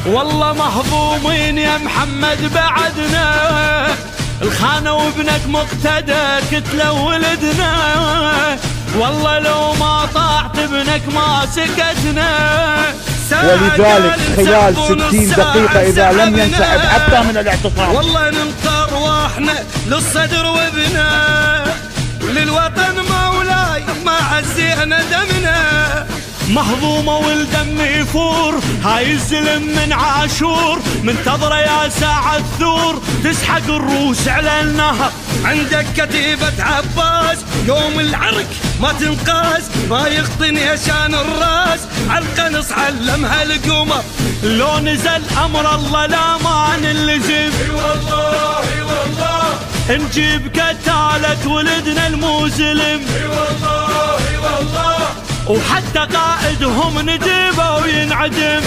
والله مهضومين يا محمد بعدنا، الخانة وابنك مقتدى كتلة ولدنا، والله لو ما طاعت ابنك ما سكتنا. ولذلك خلال 60 دقيقة إذا لم ينسحب حتى من الاعتصام والله ننطى أرواحنا للصدر وابنا، للوطن مولاي ما عزينا دمنا. مهضومة والدم يفور هاي الزلم من عاشور، منتظرة يا ساعة الثور تسحق الروس على النهر. عندك كتيبة عباس يوم العرك ما تنقاس، ما يخطني شان الراس عالقنص علمها القمر. لو نزل أمر الله لا ما نلزم، اي والله اي والله نجيب قتالك ولدنا المسلم، اي والله اي والله وحتى قائدهم نجيبه وينعدم.